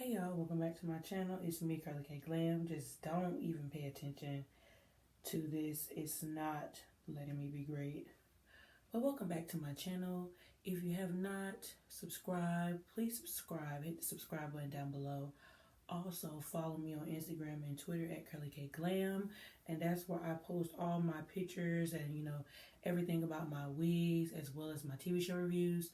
Hey y'all, welcome back to my channel. It's me, Curly K Glam. Just don't even pay attention to this. It's not letting me be great. But welcome back to my channel. If you have not subscribed, please subscribe. Hit the subscribe button down below. Also follow me on Instagram and Twitter at Curly K Glam. And that's where I post all my pictures and everything about my wigs as well as my TV show reviews.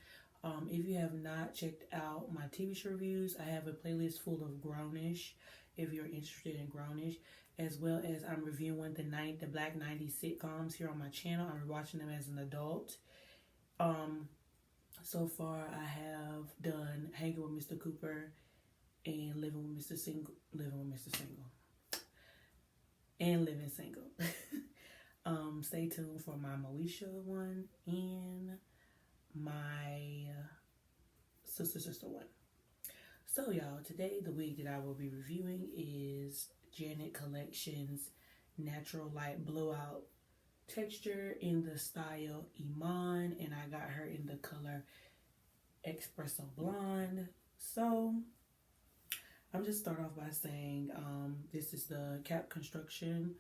If you have not checked out my TV show reviews, I have a playlist full of Grownish, if you're interested in Grownish, as well as I'm reviewing the Black 90s sitcoms here on my channel. I'm watching them as an adult. So far I have done Hanging with Mr. Cooper and Living with Mr. Single, and Living Single. Stay tuned for my Moesha one and my sister one. So y'all, today the wig that I will be reviewing is Janet Collection's Natural Light Blowout Texture in the style Iman, and I got her in the color Espresso Blonde. So I'm just start off by saying this is the cap construction.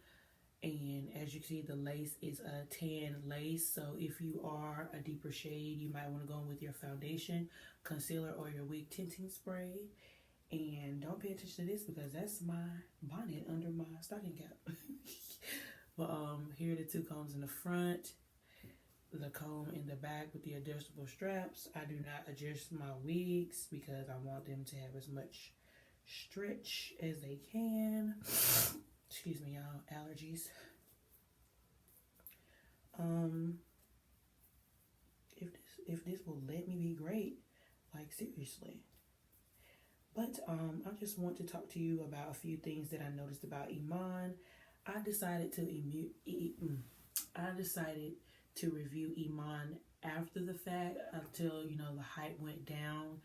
And as you can see, the lace is a tan lace. So if you are a deeper shade, you might want to go in with your foundation, concealer, or your wig tinting spray. And don't pay attention to this because that's my bonnet under my stocking cap. But here are the two combs in the front, the comb in the back with the adjustable straps. I do not adjust my wigs because I want them to have as much stretch as they can. Excuse me, y'all, allergies. If this will let me be great, like seriously. But I just want to talk to you about a few things that I noticed about Iman. I decided to review Iman after the fact until the hype went down.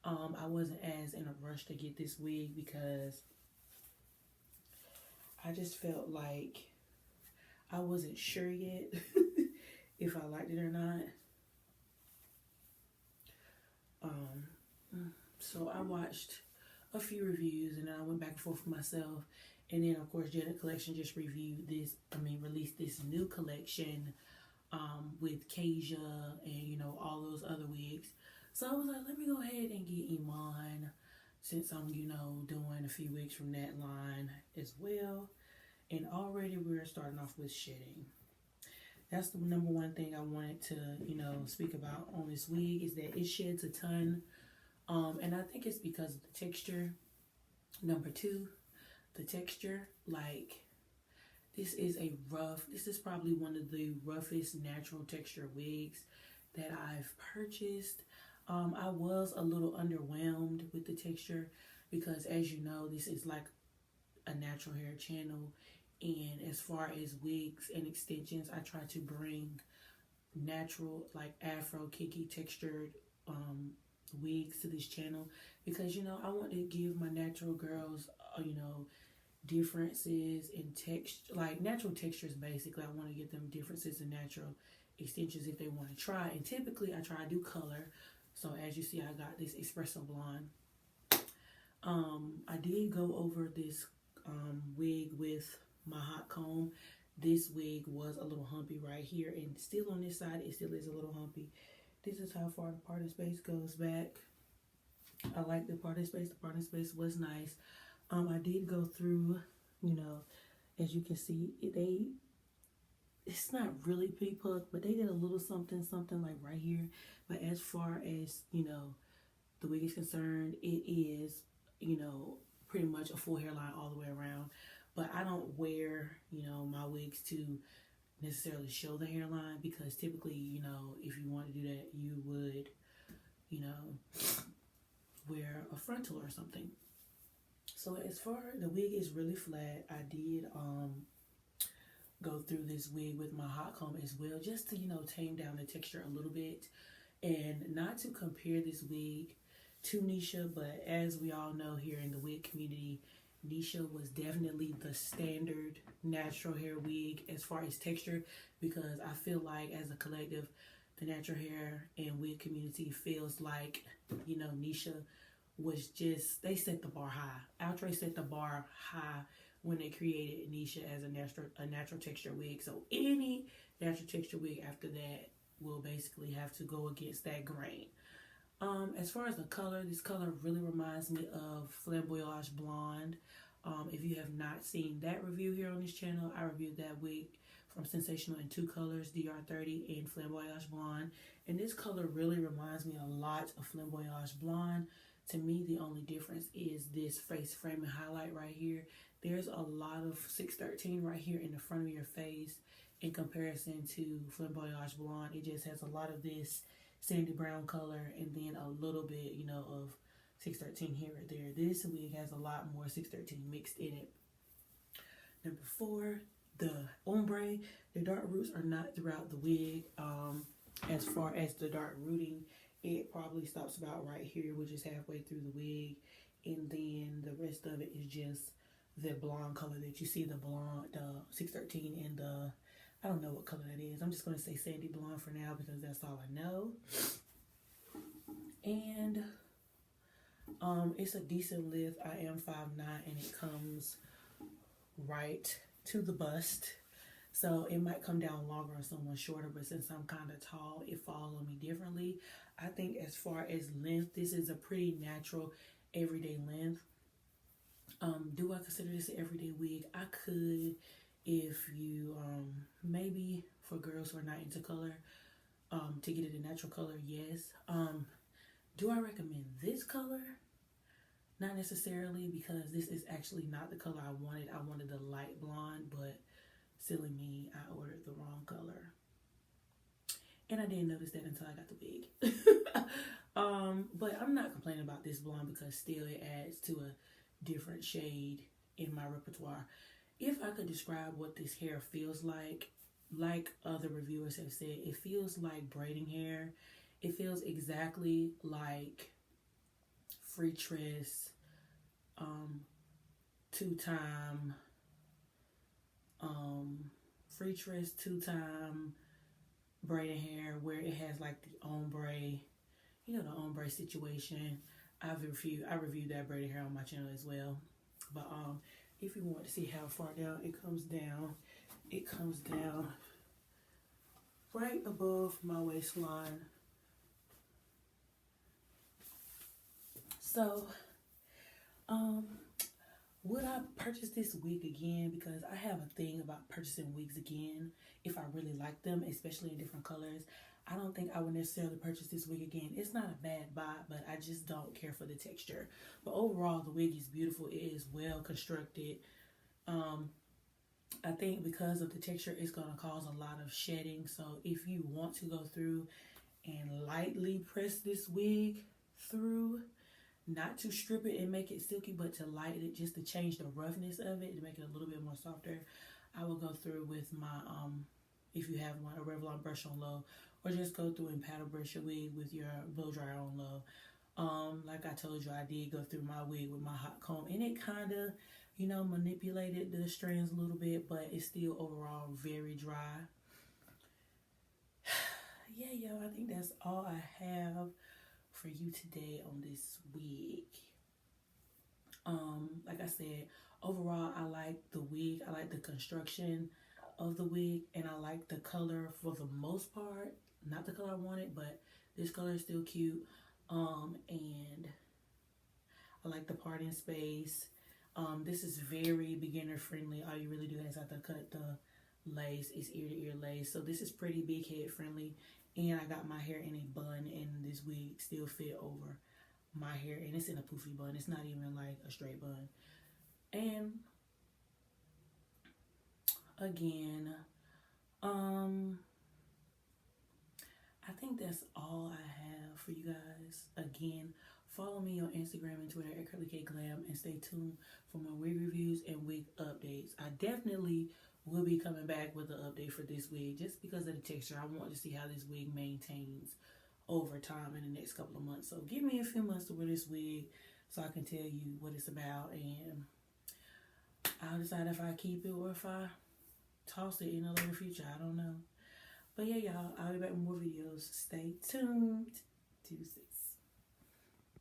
I wasn't as in a rush to get this wig because I just felt like I wasn't sure yet if I liked it or not. So I watched a few reviews and then I went back and forth with myself. And then of course Janet Collection just released this new collection with Kasia and all those other wigs. So I was like, let me go ahead and get Iman since I'm doing a few wigs from that line as well. And already we're starting off with shedding. That's the number one thing I wanted to speak about on this wig, is that it sheds a ton. And I think it's because of the texture. Number two, the texture. Like, this is probably one of the roughest natural texture wigs that I've purchased. I was a little underwhelmed with the texture because, as you know, this is like a natural hair channel, and as far as wigs and extensions, I try to bring natural, like afro kinky textured wigs to this channel because I want to give my natural girls differences in texture, like natural textures. Basically, I want to give them differences in natural extensions if they want to try. And typically I try to do color. So as you see, I got this Espresso Blonde. I did go over this wig with my hot comb. This wig was a little humpy right here, and still on this side it still is a little humpy. This is how far the parting space goes back. I like the parting space. The parting space was nice. I did go through, as you can see, it's not really P-Puck, but they did a little something like right here. But as far as the wig is concerned, it is pretty much a full hairline all the way around. But I don't wear my wigs to necessarily show the hairline because typically if you want to do that, you would wear a frontal or something. So as far the wig is really flat, I did go through this wig with my hot comb as well, just to tame down the texture a little bit, and not to compare this wig to Nisha, but as we all know here in the wig community, Nisha was definitely the standard natural hair wig as far as texture, because I feel like as a collective, the natural hair and wig community feels like Nisha was just, they set the bar high. Outre set the bar high when they created Anisha as a natural texture wig. So any natural texture wig after that will basically have to go against that grain. As far as the color, this color really reminds me of Flamboyage Blonde. If you have not seen that review here on this channel, I reviewed that wig from Sensational in two colors, DR30 and Flamboyage Blonde. And this color really reminds me a lot of Flamboyage Blonde. To me, the only difference is this face framing highlight right here. There's a lot of 613 right here in the front of your face in comparison to Flamboyage Blonde. It just has a lot of this sandy brown color and then a little bit, you know, of 613 here or there. This wig has a lot more 613 mixed in it. Number 4, the ombre. The dark roots are not throughout the wig. As far as the dark rooting, it probably stops about right here, which is halfway through the wig, and then the rest of it is just the blonde color that you see, the blonde, the 613 and the, I don't know what color that is. I'm just going to say sandy blonde for now because that's all I know. And it's a decent lift. I am 5'9", and it comes right to the bust. So it might come down longer on someone shorter, but since I'm kind of tall, it falls on me differently. I think as far as length, this is a pretty natural, everyday length. Do I consider this an everyday wig? I could, if you, maybe for girls who are not into color, to get it a natural color, yes. Do I recommend this color? Not necessarily, because this is actually not the color I wanted. I wanted the light blonde, but silly me, I ordered the wrong color. And I didn't notice that until I got the wig. But I'm not complaining about this blonde because still it adds to a different shade in my repertoire. If I could describe what this hair feels like other reviewers have said, it feels like braiding hair. It feels exactly like free tress, two-time braiding hair, where it has like the ombre, you know, the ombre situation. I reviewed that braided hair on my channel as well. But if you want to see how far down it comes down right above my waistline. So would I purchase this wig again? Because I have a thing about purchasing wigs again if I really like them, especially in different colors. I don't think I would necessarily purchase this wig again. It's not a bad buy, but I just don't care for the texture. But overall, the wig is beautiful. It is well constructed. I think because of the texture, it's going to cause a lot of shedding. So if you want to go through and lightly press this wig through, not to strip it and make it silky, but to lighten it, just to change the roughness of it, to make it a little bit more softer, I will go through with my, if you have one, a Revlon brush on low, or just go through and paddle brush your wig with your blow dryer on low. Like I told you, I did go through my wig with my hot comb, and it kind of, you know, manipulated the strands a little bit, but it's still overall very dry. Yeah, yo, I think that's all I have for you today on this wig. Like I said, overall, I like the wig. I like the construction of the wig, and I like the color for the most part. Not the color I wanted, but this color is still cute. And I like the parting space. This is very beginner friendly. All you really do is have to cut the lace. It's ear to ear lace. So this is pretty big head friendly. And I got my hair in a bun, and this wig still fit over my hair. And it's in a poofy bun. It's not even like a straight bun. And again, I think that's all I have for you guys. Again, follow me on Instagram and Twitter at CurlyKGlam, and stay tuned for more wig reviews and wig updates. I definitely will be coming back with an update for this wig just because of the texture. I want to see how this wig maintains over time in the next couple of months. So give me a few months to wear this wig so I can tell you what it's about, and I'll decide if I keep it or if I toss it in a later future. I don't know. But yeah, y'all, I'll be back with more videos. Stay tuned. 2-6.